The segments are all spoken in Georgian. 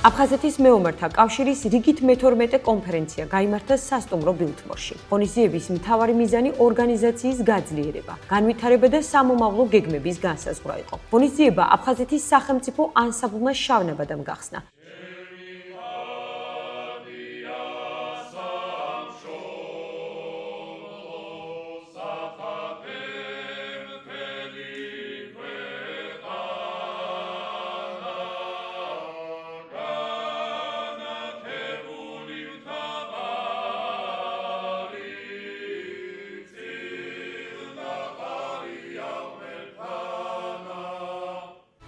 აფხაზეთის მეომართა კავშირის რიგით მე-12 კონფერენცია გაიმართა სასტუმრო ბილთმორში. ღონისძიების მთავარი მიზანი ორგანიზაციის გაძლიერება, განვითარება და სამომავლო გეგმების განსაზღვრა იყო. ღონისძიება აფხაზეთის სახელმწიფო ანსამბლმა შავნაბადამ გახსნა.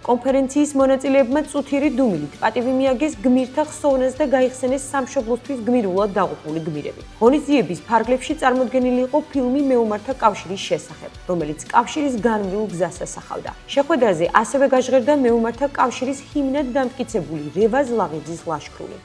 კონფერენციის მონაწილეებმა წუთიერი დუმილით პატივი მიაგეს გმირთა ხსოვნას და გაიხსენეს სამშობლოსთვის გმირულად დაღუპული გმირები. ღონისძიების ფარგლებში წარმოდგენილი იყო ფილმი მეომართა კავშირის შესახებ, რომელიც კავშირის განვლილ გზას ასახავდა. შეხვედრაზე ასევე გაჟღერდა მეომართა კავშირის ჰიმნად დამტკიცებული რევაზ ლაღიძის ლაშქრული.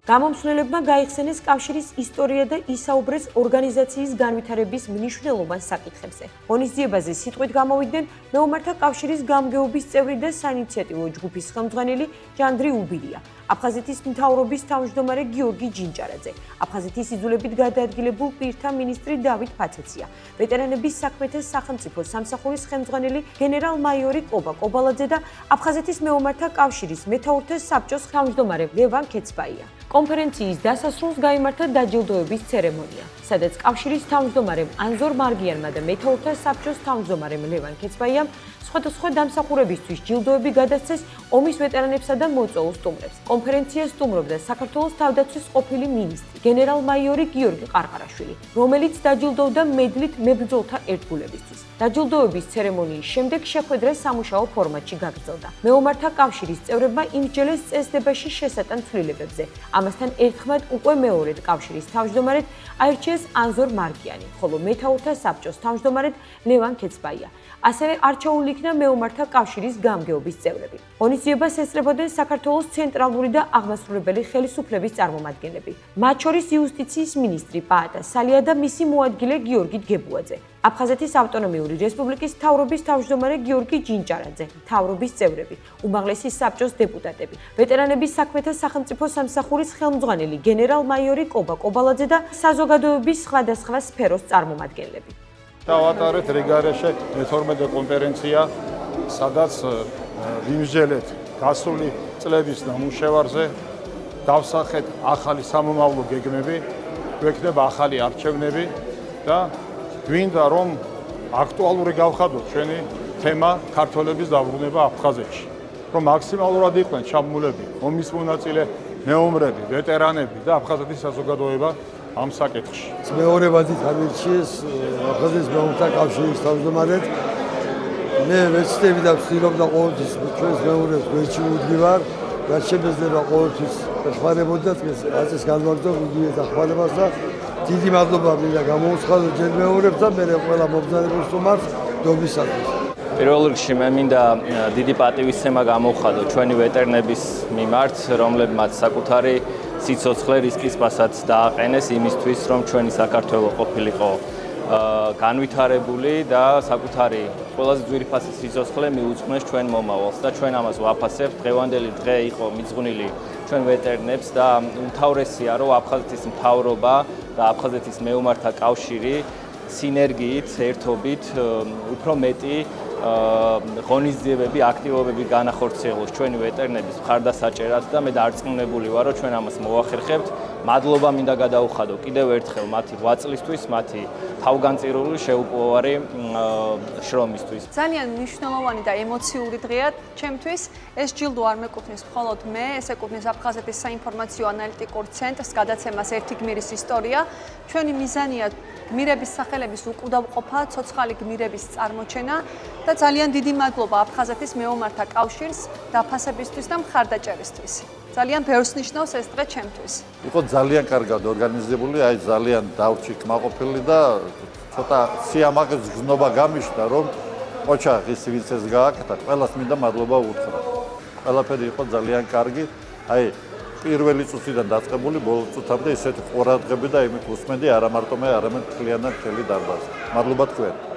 გამომსვლელებმა გაიხსენეს კავშირის ისტორია და ისაუბრეს ორგანიზაციის განვითარების მნიშვნელოვან საკითხებზე. ღონისძიებაზე სიტყვით გამოვიდნენ მეომართა კავშირის გამგეობის წევრი და საინიციატივო ჯგუფის ხელმძღვანელი ჟანდრი უბილია, აფხაზეთის მთავრობის თავმჯდომარე გიორგი ჯინჭარაძე, აფხაზეთის იძულებით გადაადგილებულ პირთა მინისტრი დავით ფაცეცია, ვეტერანების საქმეთა სახელმწიფო სამსახურის ხელმძღვანელი გენერალ-მაიორი კობა კობალაძე და აფხაზეთის მეომართა კავშირის მეთაურთა საბჭოს თავმჯდომარე ლევან ქეცბაია. კონფერენციის დასასრულს გაიმართა დაჯილდოების ცერემონია, სადაც კავშირის თავმჯდომარემ ანზორ მარგიანმა და მეთაურთა საბჭოს თავმჯდომარემ ლევან ქეცბაიამ სხვადასხვა დამსახურებისთვის ჯილდოები გადასცეს ომის ვეტერანებსა და მოწვეულ სტუმრებს. კონფერენციას სტუმრობდა საქართველოს თავდაცვის ყოფილი მინისტრი, გენერალ-მაიორი გიორგი ყარყარაშვილი, რომელიც დაჯილდოვდა მედლით მებრძოლთა ერთგულებისთვის. დაჯილდოების ცერემონიის შემდეგ შეხვედრა სამუშაო ფორმატში გაგრძელდა. მეომართა კავშირის წევრებმა იმსჯელეს წესდებაში შესატან ცვლილებებზე. ამასთან ერთხმად უკვე მეორედ კავშირის თავმჯდომარედ აირჩიეს ანზორ მარგიანი, ხოლო მეთაურთა საბჭოს თავმჯდომარედ ლევან ქეცბაია. ასევე არჩეული იქნა მეომართა კავშირის გამგეობის წევრები. ღონისძიებას ესწრებოდნენ საქართველოს ცენტრალური და აღმასრულებელი ხელისუფლების წარმომადგენლები, მათ შორის იუსტიციის მინისტრი პაატა სალია და მისი მოადგილე გიორგი დგებუაძე, აფხაზეთის ავტონომიური რესპუბლიკის მთავრობის თავმჯდომარე გიორგი ჯინჭარაძე, მთავრობის წევრები, უმაღლესი საბჭოს დეპუტატები, ვეტერანების საქმეთა სახელმწიფო სამსახურის ხელმძღვანელი გენერალ-მაიორი კობა კობალაძე და საზოგადოების სხვადასხვა სფეროს წარმომადგენლები. დავატარეთ რეგარეშე მე-12 კონფერენცია, სადაც ვიმსჯელეთ გასული წლების ნამუშევარზე, დავსახეთ ახალი სამომავლო გეგმები, გვექნება ახალი არჩევნები და გვინდა რომ აქტუალური გავხადოთ ჩვენი თემა ქართველების დაბრუნება აფხაზეთში, რომ მაქსიმალურად იყვნენ ჩაბმულები ომის მონაწილე მეომრები, ვეტერანები და აფხაზეთის საზოგადოება ამ საკითხში. მეორე ვადით ამირჩიეს აფხაზეთის მეომართა კავშირის თავმჯდომარედ. მე ვეცდები და ვცდილობდა ყოველთვის ჩვენს მეომრებს გვერდში მივდგივარ, რაც შემეძლება ყოველთვის ეხმარებოდათ ეს განმარტო იგივე დახმარებას და დიდი მადლობა მინდა გამოუცხადო ჯერ მეომრებს და მე ყველა მომბრძანებელ სტუმარს დობისათვის. პირველ რიგში მე მინდა დიდი პატივისცემა გამოვხადო ჩვენი ვეტერნების მიმართ, რომლებმაც საკუთარი სიცოცხლე რისკის პასად დააყენეს იმისთვის, რომ ჩვენი საქართველო ყოფილიყო განვითარებული და საკუთარი ყველაზე ძვირფასი სიცოცხლე მიუძღვნეს ჩვენ მომავალს და ჩვენ ამას ვაფასებთ. დღევანდელი დღე იყო მიძღვნილი ჩვენ ვეტერნებს და უმთავრესია, რომ აფხაზეთის მთავრობა და აფხაზეთის მეომართა კავშირი სინერგიით, ერთობით უფრო მეტი ღონისძიებები, აქტივობები განახორციელოს ჩვენი ვეტერნების მხარდასაჭერად და მე დარწმუნებული ვარ, რომ ჩვენ ამას მოვახერხებთ. მადლობა მინდა გადაუხადო კიდევ ერთხელ მათი 8 წლისთვის, მათი თავგანწირული შეუპოვარი შრომისთვის. ძალიან მნიშვნელოვანი და ემოციური დღეა ჩემთვის. ეს ჯილდო არ მეკუთვნის მხოლოდ მე, ეს ეკუთვნის აფხაზეთის საინფორმაციო ანალიტიკურ ცენტრს, გადაცემას ერთი გმირის ისტორია. ჩვენი მიზანია გმირების სახელების უკუდავყოფა, ცოცხალი გმირების წარმოჩენა და ძალიან დიდი მადლობა აფხაზეთის მეომართა კავშირს დაფასებისთვის და მხარდაჭერისთვის. ძალიან ბევრს ნიშნავს ეს დღე ჩემთვის. იყო ძალიან კარგად ორგანიზებული, აი ძალიან დავრჩი კმაყოფილი და ცოტა სიამაყის გზნობა გამიშთა, რომ ოჩახის ვინც ეს გააკეთა, ყველას მინდა მადლობა უთხრა. ყველაფერი იყო ძალიან კარგი. აი პირველი წუთიდან დაწყებული ბოლო წუთამდე ისეთი ყურადღები და იმით უსმენდი არა მარტო მე, არამედ მთლიანად მთელი დარბაზი. მადლობა თქვენ.